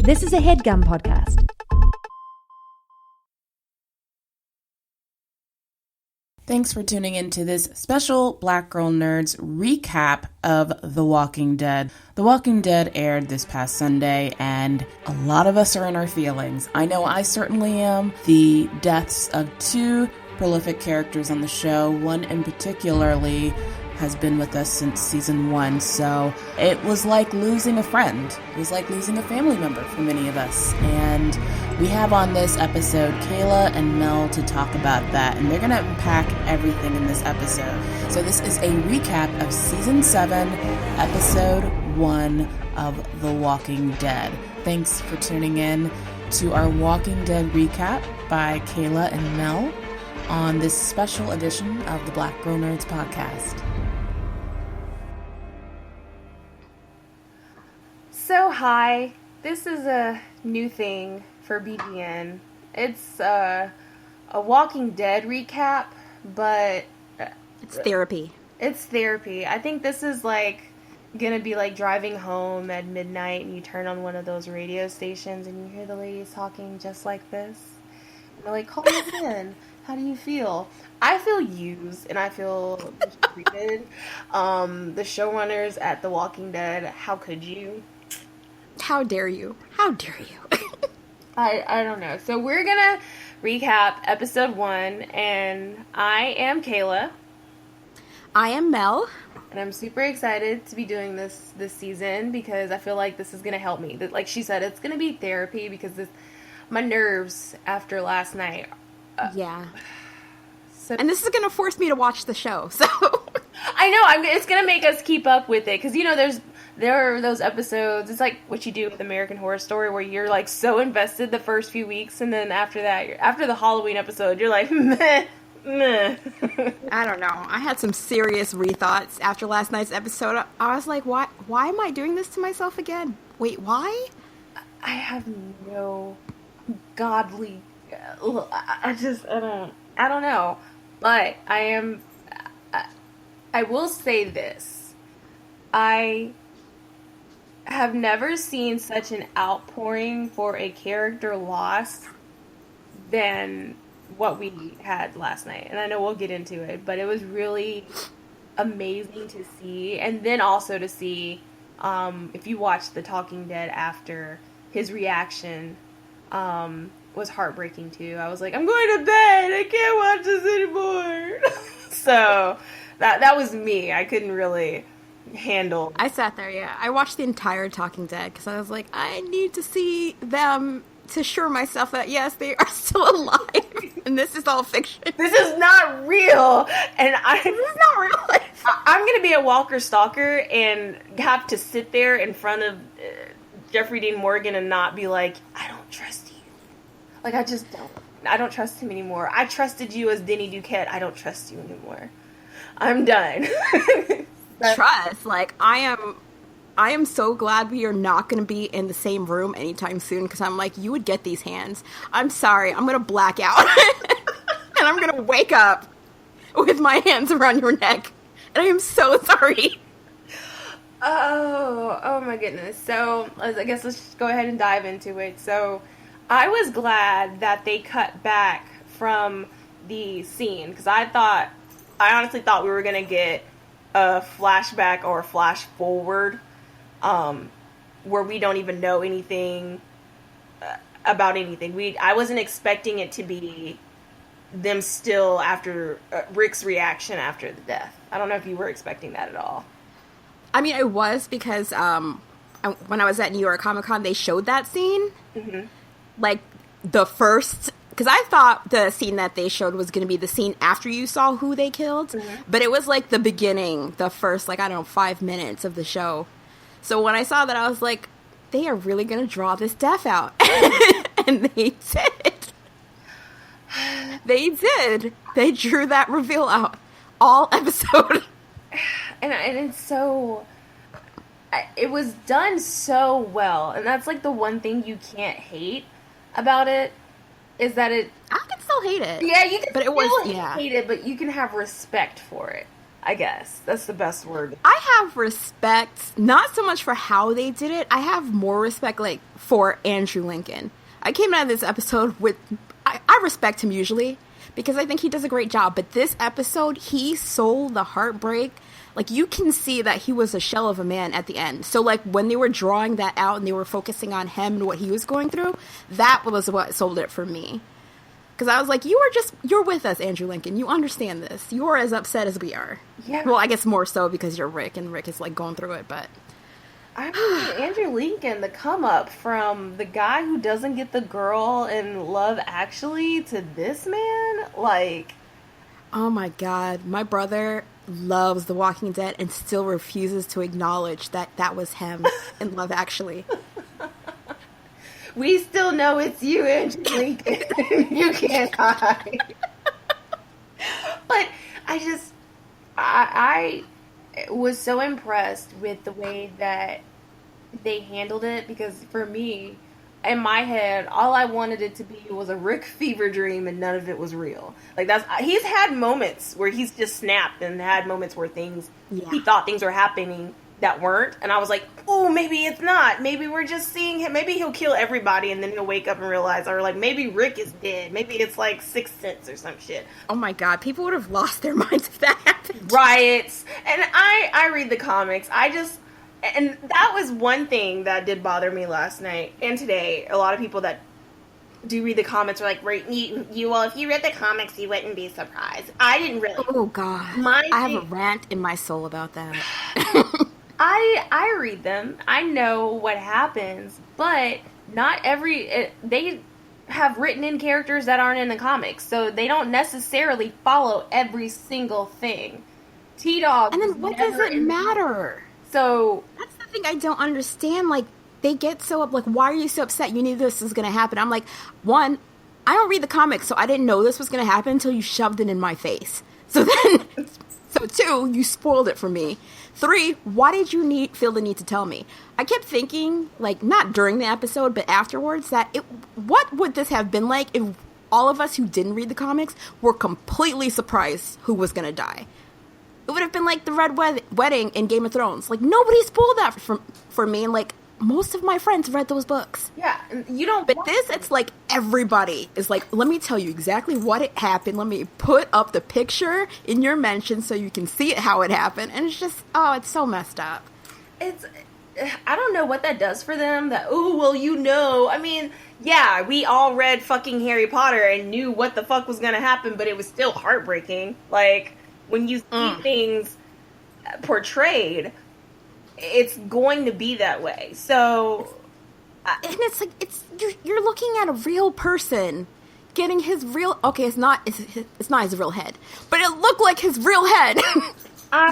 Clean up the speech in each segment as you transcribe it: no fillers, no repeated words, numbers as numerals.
This is a HeadGum podcast. Thanks for tuning in to this special Black Girl Nerds recap of The Walking Dead. The Walking Dead aired this past Sunday, and a lot of us are in our feelings. I know I certainly am. The deaths of two prolific characters on the show, one in particularly has been with us since season 1, so it was like losing a friend. It was like losing a family member for many of us, and we have on this episode Kayla and Mel to talk about that, and they're going to unpack everything in this episode. So this is a recap of season 7, episode 1 of The Walking Dead. Thanks for tuning in to our Walking Dead recap by Kayla and Mel on this special edition of the Black Girl Nerds podcast. So hi, this is a new thing for BGN. It's a Walking Dead recap, but it's therapy. It's therapy. I think this is like gonna be like driving home at midnight and you turn on one of those radio stations and you hear the ladies talking just like this. And they're like, call us in. How do you feel? I feel used and I feel mistreated. The showrunners at The Walking Dead, how could you? How dare you? How dare you? I don't know. So we're gonna recap episode 1, and I am Kayla. I am Mel. And I'm super excited to be doing this season because I feel like this is gonna help me. Like she said, it's gonna be therapy because my nerves after last night. Yeah. So, and this is gonna force me to watch the show. So I know it's gonna make us keep up with it because there are those episodes, it's like what you do with American Horror Story where you're like so invested the first few weeks and then after that, after the Halloween episode, you're like, meh, meh. I don't know. I had some serious rethoughts after last night's episode. I was like, why am I doing this to myself again? Wait, why? I have no godly, I don't know. But I will say this. I have never seen such an outpouring for a character loss than what we had last night. And I know we'll get into it, but it was really amazing to see. And then also to see, if you watch The Talking Dead after, his reaction was heartbreaking too. I was like, I'm going to bed! I can't watch this anymore! So, that was me. I couldn't really handle. I sat there, yeah. I watched the entire Talking Dead because I was like, I need to see them to assure myself that yes, they are still alive, and this is all fiction. This is not real, and this is not real life. I'm gonna be a Walker Stalker and have to sit there in front of Jeffrey Dean Morgan and not be like, I don't trust you. Like I don't trust him anymore. I trusted you as Denny Duquette. I don't trust you anymore. I'm done. Trust, like I am so glad we are not going to be in the same room anytime soon because I'm like, you would get these hands. I'm sorry, I'm going to black out and I'm going to wake up with my hands around your neck, and I am so sorry. Oh my goodness. So I guess let's just go ahead and dive into it. So I was glad that they cut back from the scene because I honestly thought we were going to get a flashback or a flash forward where we don't even know anything about anything. I wasn't expecting it to be them still after Rick's reaction after the death. I don't know if you were expecting that at all. I mean, I was because when I was at New York Comic Con, they showed that scene. Mm-hmm. Like the first, because I thought the scene that they showed was going to be the scene after you saw who they killed, mm-hmm. but it was like the beginning, the first, 5 minutes of the show. So when I saw that, I was like, they are really going to draw this death out. And they did. They did. They drew that reveal out all episode. And it's so, it was done so well. And that's like the one thing you can't hate about it. Is that it? I can still hate it. Yeah, you can hate it, but you can have respect for it. I guess that's the best word. I have respect, not so much for how they did it. I have more respect, like, for Andrew Lincoln. I came out of this episode with, I respect him usually, because I think he does a great job. But this episode, he sold the heartbreak. Like, you can see that he was a shell of a man at the end. So, like, when they were drawing that out and they were focusing on him and what he was going through, that was what sold it for me. Because I was like, you're with us, Andrew Lincoln. You understand this. You are as upset as we are. Yeah. Well, I guess more so because you're Rick, and Rick is, like, going through it, but... I mean, Andrew Lincoln, the come-up from the guy who doesn't get the girl in Love Actually to this man, like... Oh my god, my brother loves The Walking Dead and still refuses to acknowledge that was him in Love Actually. We still know it's you, Andrew Lincoln. You can't hide. But I was so impressed with the way that they handled it, because for me, in my head, all I wanted it to be was a Rick fever dream, and none of it was real. Like, he's had moments where he's just snapped, and had moments where he thought things were happening that weren't, and I was like, oh, maybe it's not. Maybe we're just seeing him. Maybe he'll kill everybody, and then he'll wake up and realize, or like, maybe Rick is dead. Maybe it's like Sixth Sense or some shit. Oh my god, people would have lost their minds if that happened. Riots. And I read the comics. And that was one thing that did bother me last night and today. A lot of people that do read the comics are like, well, if you read the comics, you wouldn't be surprised. I didn't really. Oh god, I have a rant in my soul about that. I read them. I know what happens, but not they have written in characters that aren't in the comics, so they don't necessarily follow every single thing. T-Dog. And then what does it matter? So that's the thing I don't understand. Like, they get so up, like, why are you so upset? You knew this was going to happen. I'm like, one, I don't read the comics, so I didn't know this was going to happen until you shoved it in my face. So two, you spoiled it for me. 3, why did you feel the need to tell me? I kept thinking, like, not during the episode, but afterwards, that what would this have been like if all of us who didn't read the comics were completely surprised who was going to die? It would have been like the Red Wedding in Game of Thrones. Like, nobody spoiled that for me, and, like, most of my friends read those books. Yeah, you don't... But this, it's like everybody is like, let me tell you exactly what it happened. Let me put up the picture in your mention so you can see it, how it happened. And it's just, it's so messed up. I don't know what that does for them. I mean, yeah, we all read fucking Harry Potter and knew what the fuck was gonna happen, but it was still heartbreaking. Like, when you see things portrayed, it's going to be that way. So, and it's like, you're looking at a real person getting his real, okay, it's not his real head, but it looked like his real head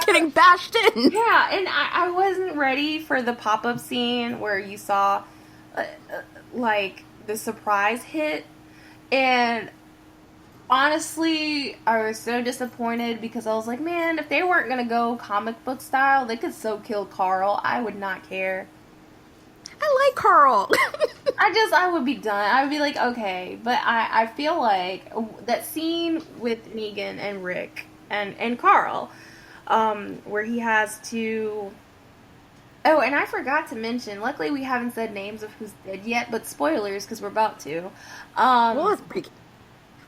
getting bashed in. Yeah, and I wasn't ready for the pop-up scene where you saw like the surprise hit, and honestly, I was so disappointed because I was like, man, if they weren't going to go comic book style, they could so kill Carl. I would not care. I like Carl. I would be done. I would be like, okay. But I feel like that scene with Negan and Rick and Carl, where he has to... Oh, and I forgot to mention, luckily we haven't said names of who's dead yet, but spoilers, because we're about to. Well, let's break it.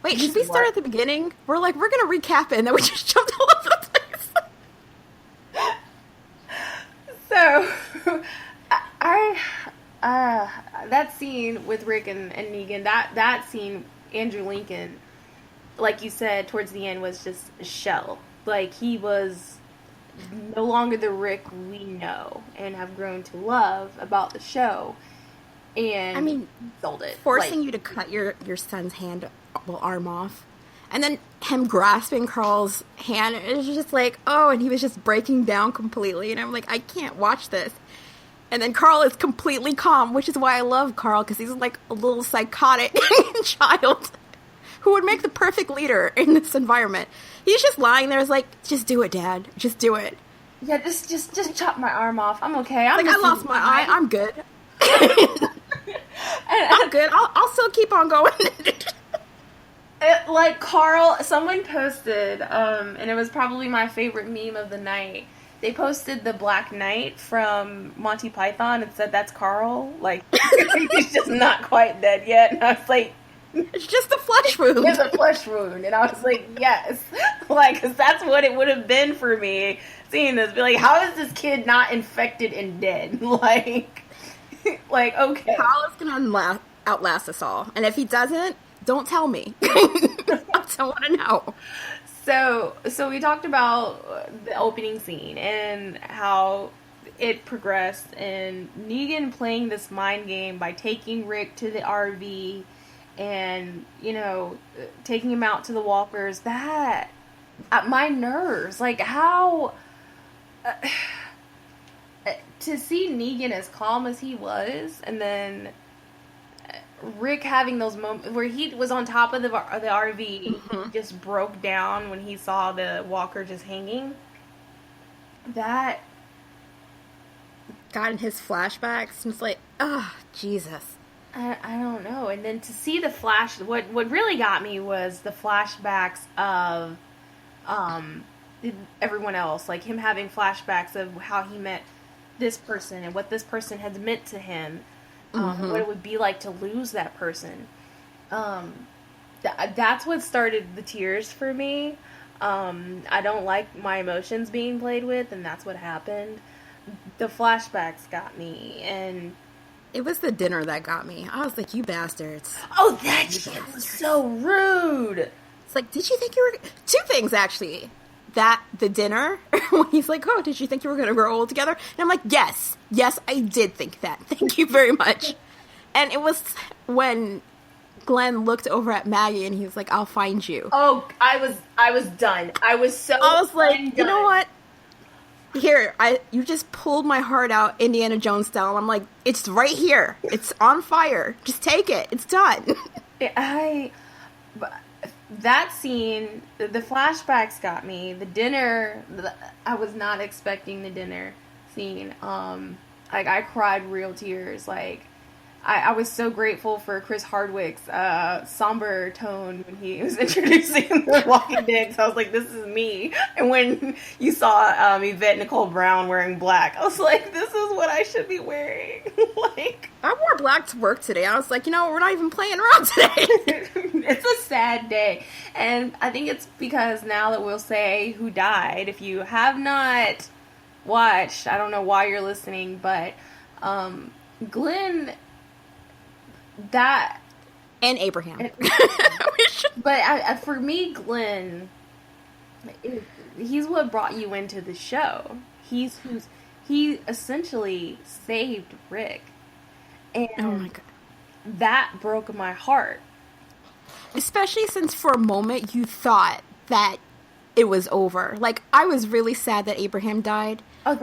Wait, should we start at the beginning? We're going to recap it, and then we just jumped all over the place. So, that scene with Rick and Negan, that scene, Andrew Lincoln, like you said, towards the end was just a shell. Like, he was no longer the Rick we know and have grown to love about the show. And, I mean, sold it. Forcing you to cut your son's arm off, and then him grasping Carl's hand, it was just like, and he was just breaking down completely, and I'm like, I can't watch this. And then Carl is completely calm, which is why I love Carl, because he's like a little psychotic child who would make the perfect leader in this environment. He's just lying there, like, just do it, Dad, just do it. Yeah, just chop my arm off. I'm okay. I lost my eye. I'm good. I'm good. I'll still keep on going. Like Carl, someone posted, and it was probably my favorite meme of the night. They posted the Black Knight from Monty Python and said that's Carl. Like, he's just not quite dead yet. And I was like, it's just a flesh wound. it's a flesh wound. And I was like, yes. Like, because that's what it would have been for me seeing this. Be like, how is this kid not infected and dead? Like, okay. Carl is going to outlast us all. And if he doesn't, don't tell me. I don't want to know. So we talked about the opening scene and how it progressed, and Negan playing this mind game by taking Rick to the RV and, taking him out to the walkers. That, my nerves, like how, to see Negan as calm as he was, and then Rick having those moments where he was on top of the RV, just broke down when he saw the walker just hanging. That got in his flashbacks, and it's like, oh, Jesus. I don't know. And then to see the what really got me was the flashbacks of everyone else, like him having flashbacks of how he met this person and what this person has meant to him. What it would be like to lose that person. That's what started the tears for me. I don't like my emotions being played with, and that's what happened. The flashbacks got me, and it was the dinner that got me. I was like, you bastards. Oh, that shit was so rude. It's like, did you think you were... Two things, actually. That, the dinner, when he's like, oh, did you think you were going to grow old together? And I'm like, yes, I did think that. Thank you very much. And it was when Glenn looked over at Maggie and he was like, I'll find you. Oh, I was done. I was like, done. You know what? Here, you just pulled my heart out Indiana Jones style. I'm like, it's right here. It's on fire. Just take it. It's done. That scene, the flashbacks got me. The dinner, I was not expecting the dinner scene. I cried real tears. Like, I was so grateful for Chris Hardwick's somber tone when he was introducing The Walking Dead. So I was like, this is me. And when you saw Yvette Nicole Brown wearing black, I was like, this is what I should be wearing. Like, I wore black to work today. I was like, we're not even playing around today. It's a sad day. And I think it's because now that we'll say who died, if you have not watched, I don't know why you're listening, but Glenn... That and Abraham, but for me, Glenn, he's what brought you into the show. He essentially saved Rick, and oh my God, that broke my heart. Especially since for a moment you thought that it was over. Like, I was really sad that Abraham died,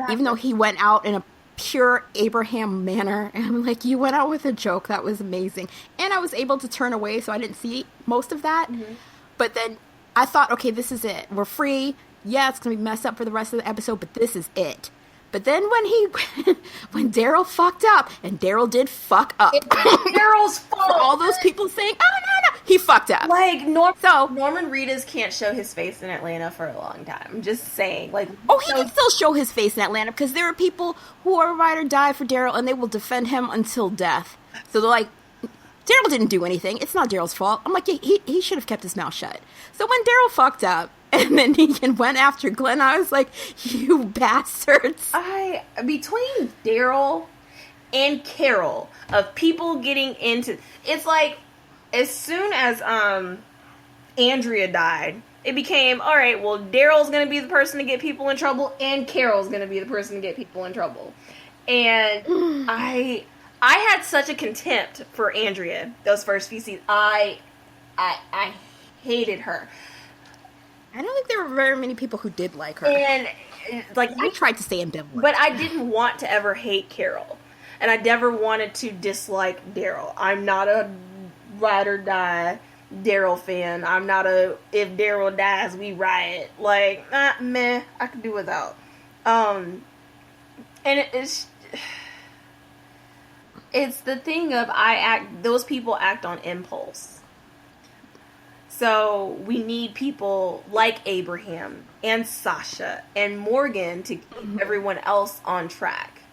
even though he went out in a pure Abraham manner, and I'm like, you went out with a joke that was amazing, and I was able to turn away, so I didn't see most of that. But then I thought, okay, this is it, we're free. Yeah, it's gonna be messed up for the rest of the episode, but this is it. But then when Daryl fucked up, and Daryl did fuck up, Daryl's fault. For all those people saying, oh no, he fucked up. Like, Norman Reedus can't show his face in Atlanta for a long time. I'm just saying, like, he can still show his face in Atlanta because there are people who are ride or die for Daryl, and they will defend him until death. So they're like, Daryl didn't do anything. It's not Daryl's fault. I'm like, he should have kept his mouth shut. So when Daryl fucked up, and then Negan went after Glenn, I was like, you bastards. Between Daryl and Carol, of people getting into... It's like, as soon as Andrea died, it became, alright, well, Daryl's going to be the person to get people in trouble, and Carol's going to be the person to get people in trouble. And I had such a contempt for Andrea those first few seasons. I hated her. I don't think there were very many people who did like her. And, like... I tried to stay ambivalent. But I didn't want to ever hate Carol. And I never wanted to dislike Daryl. I'm not a ride or die Daryl fan. I'm not a, if Daryl dies, we riot. Like, meh, I could do without. And it's the thing of those people act on impulse. So we need people like Abraham and Sasha and Morgan to keep everyone else on track.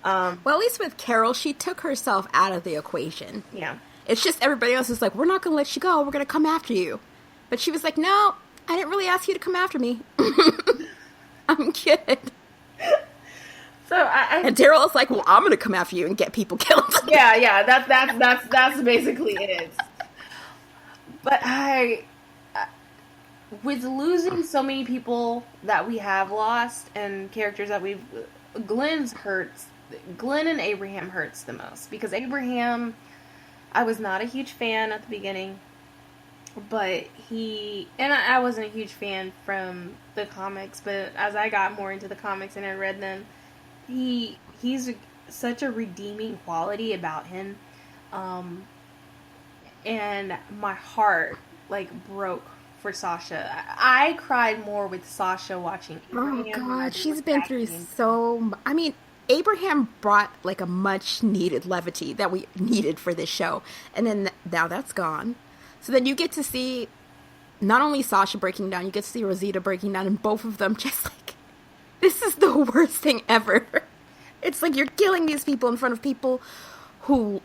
Well, at least with Carol, she took herself out of the equation. Yeah. It's just everybody else is like, we're not going to let you go. We're going to come after you. But she was like, no, I didn't really ask you to come after me. I'm kidding. So and Daryl is like, well, I'm going to come after you and get people killed. Yeah. That's basically it. But with losing so many people that we have lost and characters that Glenn and Abraham hurts the most, because Abraham, I was not a huge fan at the beginning, but I wasn't a huge fan from the comics, but as I got more into the comics and I read them, he's such a redeeming quality about him, and my heart broke for Sasha. I cried more with Sasha watching Abraham. Oh God, she's been through so. I mean, Abraham brought a much needed levity that we needed for this show, and then now that's gone. So then you get to see not only Sasha breaking down, you get to see Rosita breaking down, and both of them just this is the worst thing ever. It's like you're killing these people in front of people who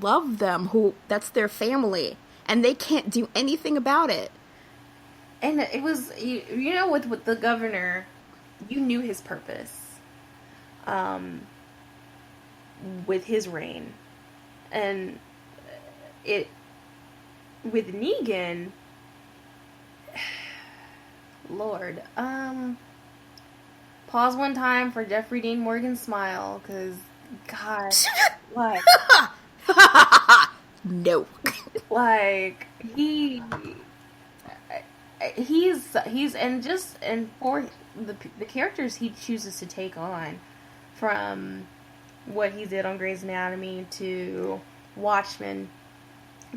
love them, that's their family, and they can't do anything about it. And it was, with the governor, you knew his purpose with his reign. And with Negan, Lord, pause one time for Jeffrey Dean Morgan's smile, because, God, what? No. And for the characters he chooses to take on, from what he did on Grey's Anatomy to Watchmen.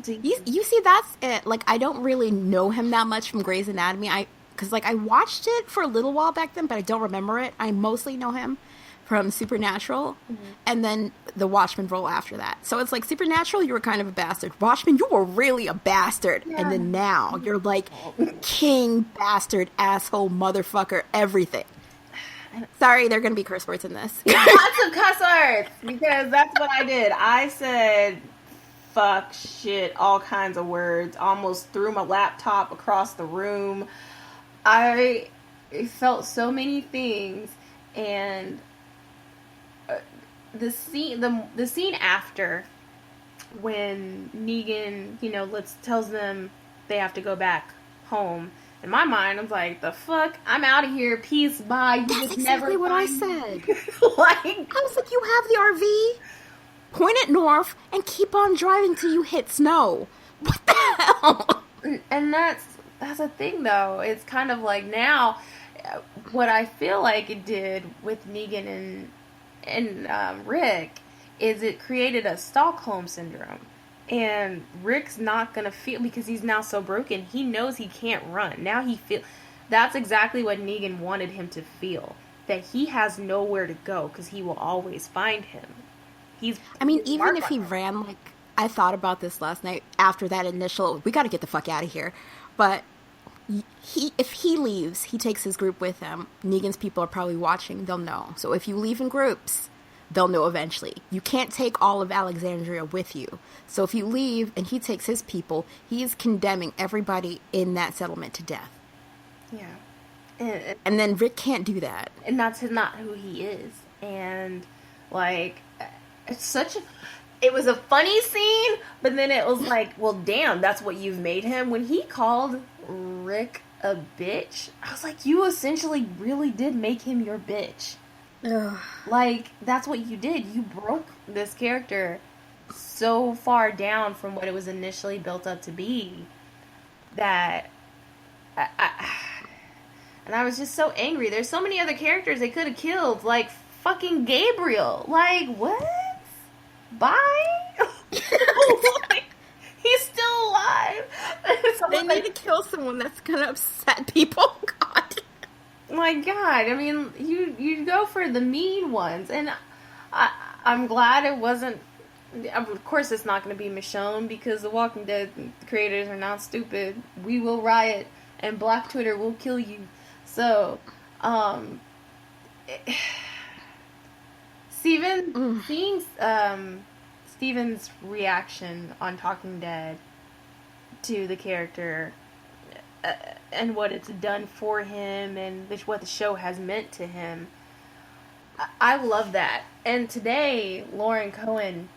You see, that's it. I don't really know him that much from Grey's Anatomy. Because I watched it for a little while back then, but I don't remember it. I mostly know him from Supernatural, and then the Watchmen role after that. So it's Supernatural, you were kind of a bastard. Watchmen, you were really a bastard. Yeah. And then now, you're king, bastard, asshole, motherfucker, everything. Sorry, there are going to be curse words in this. Lots of cuss words, because that's what I did. I said fuck, shit, all kinds of words. Almost threw my laptop across the room. I felt so many things, and the scene after, when Negan, tells them they have to go back home. In my mind, I'm like, the fuck? I'm out of here. Peace, bye. That's exactly what I said. I was like, you have the RV, point it north, and keep on driving till you hit snow. What the hell? And that's the thing, though. It's kind of now, what I feel like it did with Negan and Rick is it created a Stockholm syndrome. And Rick's not going to feel, because he's now so broken, he knows he can't run. Now that's exactly what Negan wanted him to feel. That he has nowhere to go, because he will always find him. Even if he ran, I thought about this last night after that initial, we got to get the fuck out of here. But if he leaves, he takes his group with him. Negan's people are probably watching, they'll know. So if you leave in groups, they'll know eventually. You can't take all of Alexandria with you. So if you leave and he takes his people, he is condemning everybody in that settlement to death. Yeah. And then Rick can't do that. And that's not who he is. And, it was a funny scene, but then it was well, damn, that's what you've made him. When he called Rick a bitch, I was like, you essentially really did make him your bitch. Ugh. That's what you did. You broke this character so far down from what it was initially built up to be that and I was just so angry. There's so many other characters they could have killed, fucking Gabriel. What? Bye? He's still alive. They need to kill someone that's gonna upset people. God. My God, you go for the mean ones, and I'm glad it wasn't of course it's not going to be Michonne, because the Walking Dead creators are not stupid. We will riot, and Black Twitter will kill you. So, seeing Steven's reaction on Talking Dead to the character, and what it's done for him, and what the show has meant to him, I love that. And today, Lauren Cohen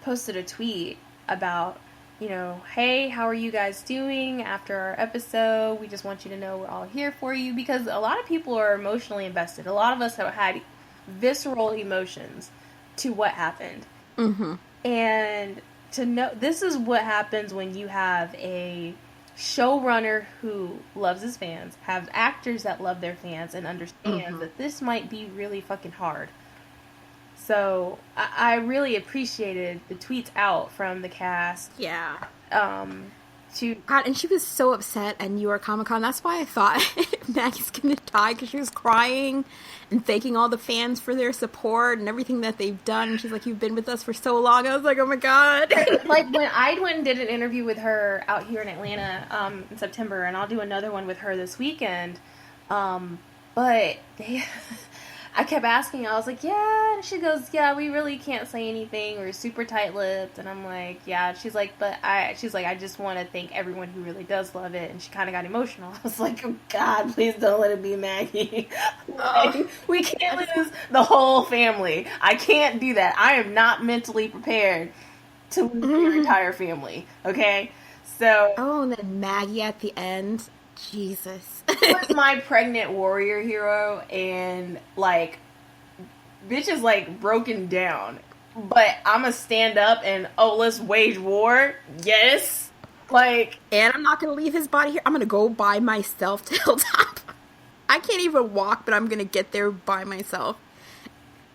posted a tweet about, hey, how are you guys doing after our episode? We just want you to know we're all here for you, because a lot of people are emotionally invested. A lot of us have had visceral emotions to what happened. Mm-hmm. And to know, this is what happens when you have a showrunner who loves his fans, have actors that love their fans, and understands that this might be really fucking hard. So I really appreciated the tweets out from the cast. Yeah. God, and she was so upset at New York Comic Con. That's why I thought Maggie's gonna die, because she was crying and thanking all the fans for their support and everything that they've done. And she's like, "You've been with us for so long." I was like, "Oh my God!" Like, when I went and did an interview with her out here in Atlanta in September, and I'll do another one with her this weekend. But I kept asking, I was like, yeah, and she goes, yeah, we really can't say anything, we're super tight-lipped, and I'm like, yeah, she's like, I just want to thank everyone who really does love it, and she kind of got emotional. I was like, oh God, please don't let it be Maggie. Like, we can't lose the whole family. I can't do that. I am not mentally prepared to lose your entire family, okay? So. Oh, and then Maggie at the end. Jesus. Was my pregnant warrior hero, and like, bitch is like broken down, but I'ma stand up and let's wage war. Yes. Like, and I'm not gonna leave his body here. I'm gonna go by myself to Hilltop. I can't even walk, but I'm gonna get there by myself.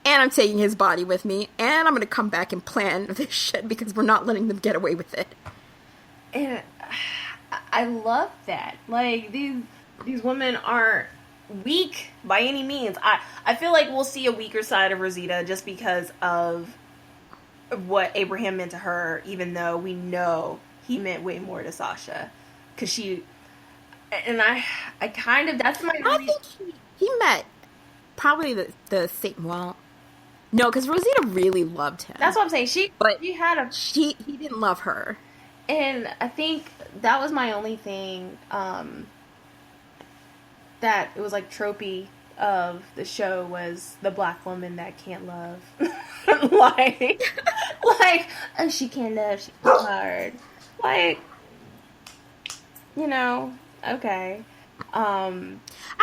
And I'm taking his body with me, and I'm gonna come back and plan this shit, because we're not letting them get away with it. And I love that. Like, these women aren't weak by any means. I feel like we'll see a weaker side of Rosita just because of what Abraham meant to her, even though we know he meant way more to Sasha. Because she... And I kind of... That's my... I think he met probably the same... Well... No, because Rosita really loved him. That's what I'm saying. He didn't love her. And I think that was my only thing, that it was like tropey of the show, was the black woman that can't love. like, oh, she can't love, she's hard. Like, okay. I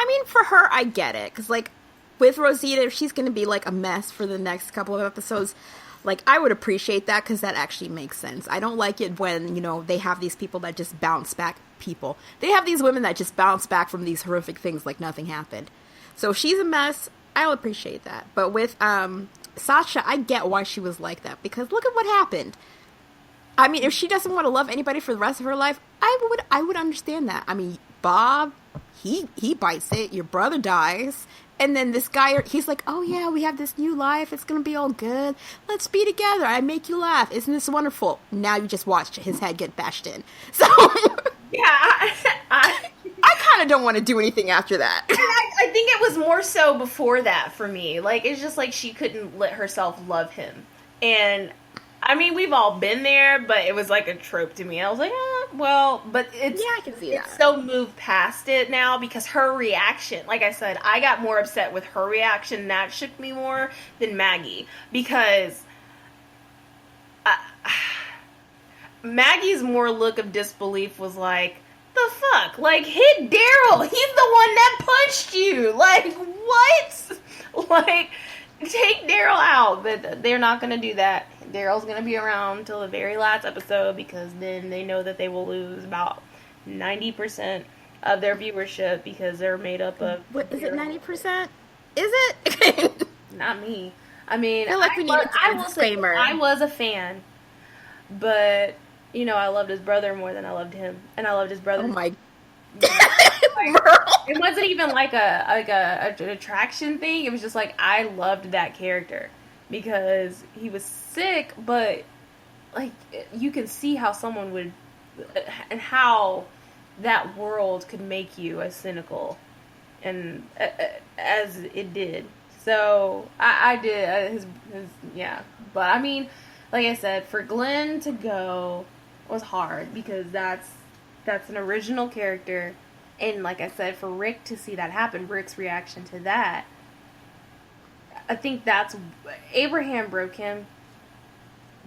mean, for her, I get it, because, like, with Rosita, if she's going to be, like, a mess for the next couple of episodes, like, I would appreciate that, because that actually makes sense. I don't like it when, they have these people that just bounce back people. They have these women that just bounce back from these horrific things like nothing happened. So if she's a mess, I'll appreciate that. But with Sasha, I get why she was like that, because look at what happened. I mean, if she doesn't want to love anybody for the rest of her life, I would understand that. I mean, Bob, he bites it. Your brother dies. And then this guy, he's like, oh yeah, we have this new life. It's going to be all good. Let's be together. I make you laugh. Isn't this wonderful? Now you just watched his head get bashed in. So, yeah, I kind of don't want to do anything after that. I think it was more so before that for me. Like, it's just like she couldn't let herself love him. And, I mean, we've all been there, but it was like a trope to me. I was like, but it's... Yeah, I can see that. It's so moved past it now, because her reaction, like I said, I got more upset with her reaction. That shook me more than Maggie. Because Maggie's more look of disbelief was like, the fuck? Like, hit Daryl. He's the one that punched you. Like, what? Like, take Daryl out. But they're not going to do that. Daryl's going to be around until the very last episode, because then they know that they will lose about 90% of their viewership, because they're made up of... What, is it 90%? Is it? Not me. I mean, I feel like we need a disclaimer. I was a fan, but, I loved his brother more than I loved him. And I loved his brother. Oh my... It wasn't even like a attraction thing. It was just like, I loved that character. because he was sick, but like you can see how someone would and how that world could make you as cynical and as it did. So I did his yeah, but I mean, like I said, for Glenn to go was hard because that's an original character, and like I said, for Rick to see that happen, Rick's reaction to that, I think that's Abraham broke him,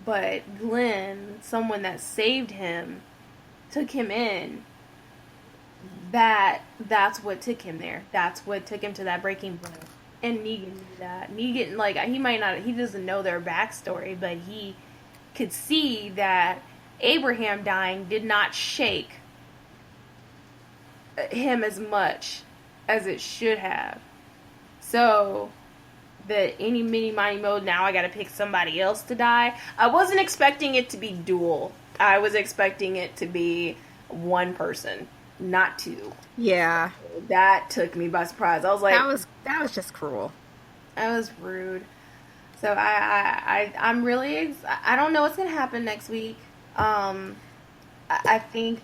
but Glenn, someone that saved him, took him in. That's what took him there. That's what took him to that breaking point. And Negan knew that. Negan, like, he doesn't know their backstory, but he could see that Abraham dying did not shake him as much as it should have. So, the any, mini, miny, mode, now I gotta pick somebody else to die. I wasn't expecting it to be dual. I was expecting it to be one person, not two. Yeah. That took me by surprise. I was like... That was just cruel. That was rude. So I'm really... I don't know what's going to happen next week. I think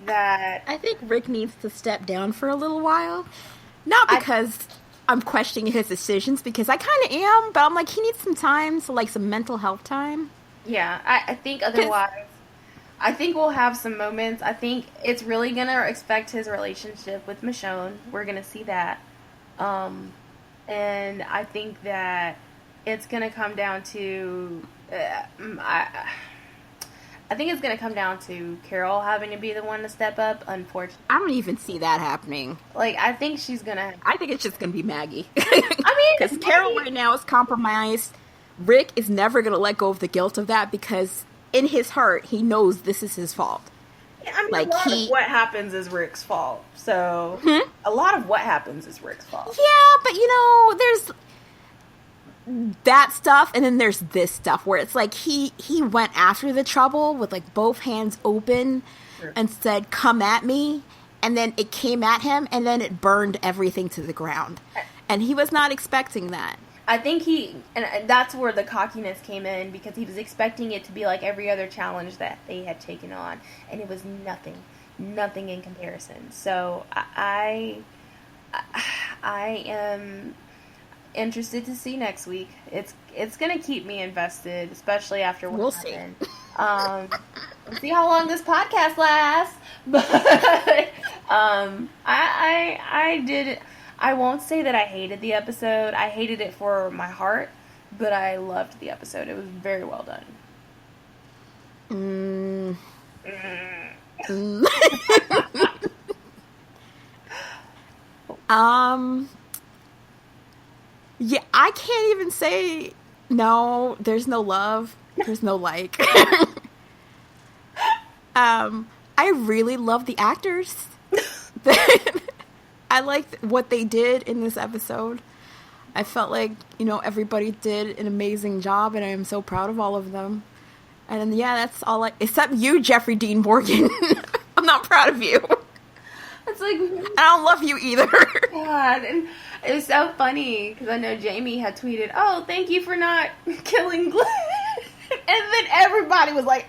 Rick needs to step down for a little while. Not because I'm questioning his decisions, because I kind of am, but I'm like, he needs some time, so like some mental health time. Yeah, I think otherwise... I think we'll have some moments. I think it's really going to affect his relationship with Michonne. We're going to see that. And I think that it's going to come down to... I think it's going to come down to Carol having to be the one to step up, unfortunately. I don't even see that happening. Like, I think she's going to... I think it's just going to be Maggie. I mean... Because Carol right now is compromised. Rick is never going to let go of the guilt of that because... in his heart, he knows this is his fault. Yeah, I mean, like, a lot of what happens is Rick's fault. So, a lot of what happens is Rick's fault. Yeah, but, there's that stuff, and then there's this stuff, where it's like, he went after the trouble with, like, both hands open, and said, come at me, and then it came at him, and then it burned everything to the ground. And he was not expecting that. I think and that's where the cockiness came in, because he was expecting it to be like every other challenge that they had taken on, and it was nothing in comparison. So I am interested to see next week. It's gonna keep me invested, especially after what happened. We'll see how long this podcast lasts, but I won't say that I hated the episode. I hated it for my heart, but I loved the episode. It was very well done. Yeah, I can't even say no. There's no love. There's no like. I really love the actors. I liked what they did in this episode. I felt like, everybody did an amazing job, and I am so proud of all of them. And yeah, that's all except you, Jeffrey Dean Morgan. I'm not proud of you. It's like... I don't love you either. God, and it was so funny, because I know Jamie had tweeted, oh, thank you for not killing Glenn. And then everybody was like,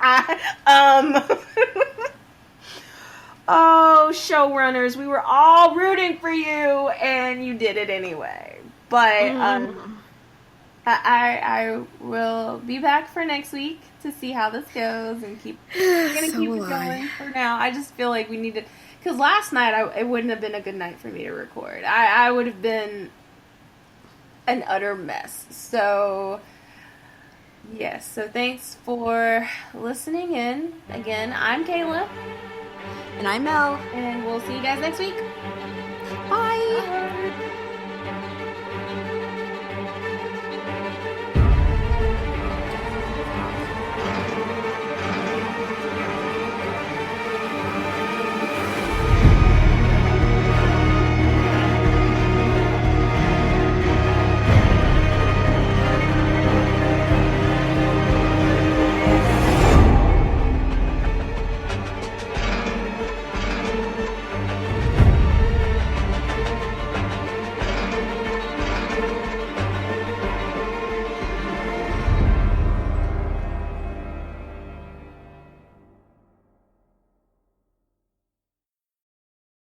oh, showrunners, we were all rooting for you, and you did it anyway. But I will be back for next week to see how this goes, and we're gonna keep it going for now. I just feel like we need to, because last night it wouldn't have been a good night for me to record. I would have been an utter mess. So yes, so thanks for listening in. Again, I'm Kayla. And I'm Mel. And we'll see you guys next week. Bye.